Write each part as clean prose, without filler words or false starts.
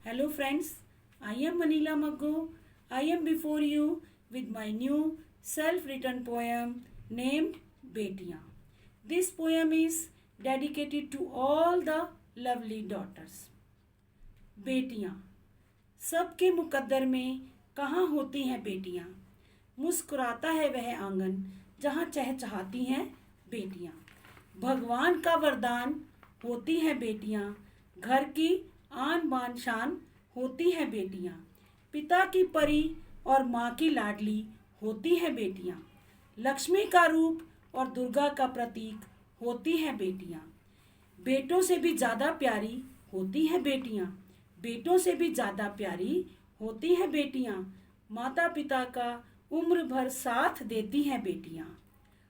Hello friends, I am Manila Maggo. I am before you with my new self-written poem named Betiyan. This poem is dedicated to all the lovely daughters. बेटियां, सबके मुकद्दर में कहाँ होती हैं बेटियां। मुस्कुराता है वह आंगन जहाँ चहचहाती हैं बेटियां। भगवान का वरदान होती हैं बेटियां। घर की आन बान शान होती हैं बेटियां। पिता की परी और माँ की लाडली होती हैं बेटियां। लक्ष्मी का रूप और दुर्गा का प्रतीक होती हैं बेटियां। बेटों से भी ज़्यादा प्यारी होती हैं बेटियां। बेटों से भी ज़्यादा प्यारी होती हैं बेटियां। माता पिता का उम्र भर साथ देती हैं बेटियां।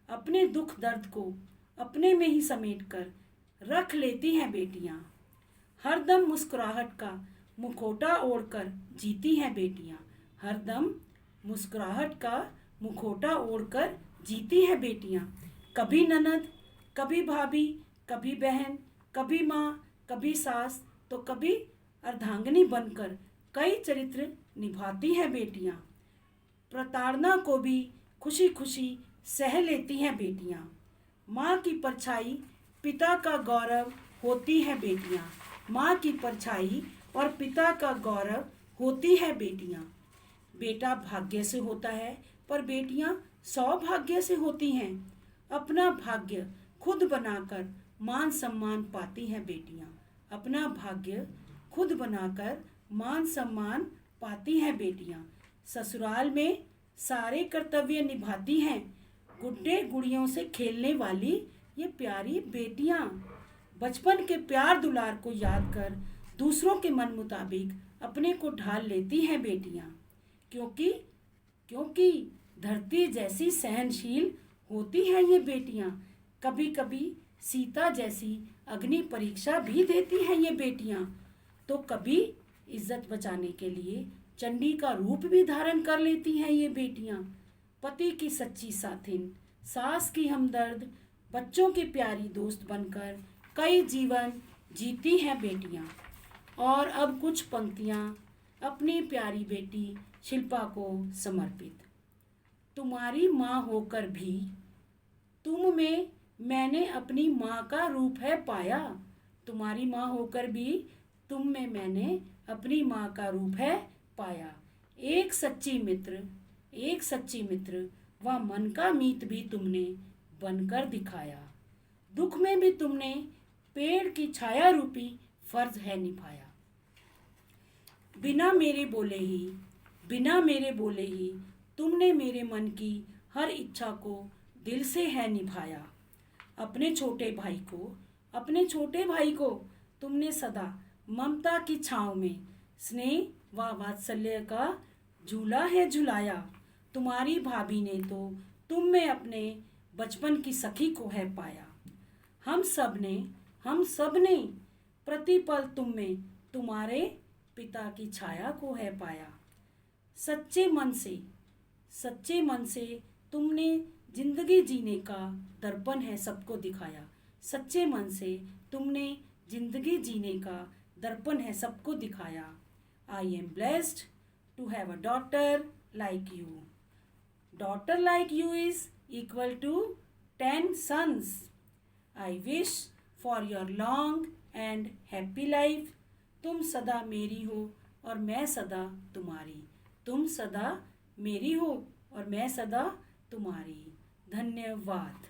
अपने दुख दर्द को अपने में ही समेट कर रख लेती हैं बेटियां। हरदम मुस्कुराहट का मुखौटा ओढ़कर जीती हैं बेटियां। हरदम मुस्कुराहट का मुखौटा ओढ़कर जीती हैं बेटियां। कभी ननद, कभी भाभी, कभी बहन, कभी माँ, कभी सास तो कभी अर्धांगिनी बनकर कई चरित्र निभाती हैं बेटियां। प्रताड़ना को भी खुशी खुशी सह लेती हैं बेटियां। माँ की परछाई पिता का गौरव होती है बेटियां। माँ की परछाई और पिता का गौरव होती है बेटियां। बेटा भाग्य से होता है पर बेटियां सौभाग्य से होती हैं। अपना भाग्य खुद बनाकर मान सम्मान पाती हैं बेटियां। अपना भाग्य खुद बनाकर मान सम्मान पाती हैं बेटियां। ससुराल में सारे कर्तव्य निभाती हैं। गुड्डे गुड़ियों से खेलने वाली ये प्यारी बेटियां। बचपन के प्यार दुलार को याद कर दूसरों के मन मुताबिक अपने को ढाल लेती हैं बेटियां। क्योंकि क्योंकि धरती जैसी सहनशील होती हैं ये बेटियां। कभी कभी सीता जैसी अग्नि परीक्षा भी देती हैं ये बेटियां। तो कभी इज्जत बचाने के लिए चंडी का रूप भी धारण कर लेती हैं ये बेटियां। पति की सच्ची साथिन, सास की हमदर्द, बच्चों की प्यारी दोस्त बनकर कई जीवन जीती हैं बेटियां। और अब कुछ पंक्तियां अपनी प्यारी बेटी शिल्पा को समर्पित। तुम्हारी माँ होकर भी तुम में मैंने अपनी माँ का रूप है पाया। तुम्हारी माँ होकर भी तुम में मैंने अपनी माँ का रूप है पाया। एक सच्ची मित्र व मन का मीत भी तुमने बनकर दिखाया। दुख में भी तुमने पेड़ की छाया रूपी फर्ज है निभाया। बिना मेरे बोले ही तुमने मेरे मन की हर इच्छा को दिल से है निभाया। अपने छोटे भाई को तुमने सदा ममता की छाँव में स्नेह व वात्सल्य का झूला है झुलाया। तुम्हारी भाभी ने तो तुम में अपने बचपन की सखी को है पाया। हम सब ने प्रतिपल तुम में तुम्हारे पिता की छाया को है पाया। सच्चे मन से तुमने जिंदगी जीने का दर्पण है सबको दिखाया। सच्चे मन से तुमने जिंदगी जीने का दर्पण है सबको दिखाया। I am blessed to have a daughter like you. Daughter like you is equal to 10 sons. I wish for your long and happy life. तुम सदा मेरी हो और मैं सदा तुम्हारी। तुम सदा मेरी हो और मैं सदा तुम्हारी। धन्यवाद।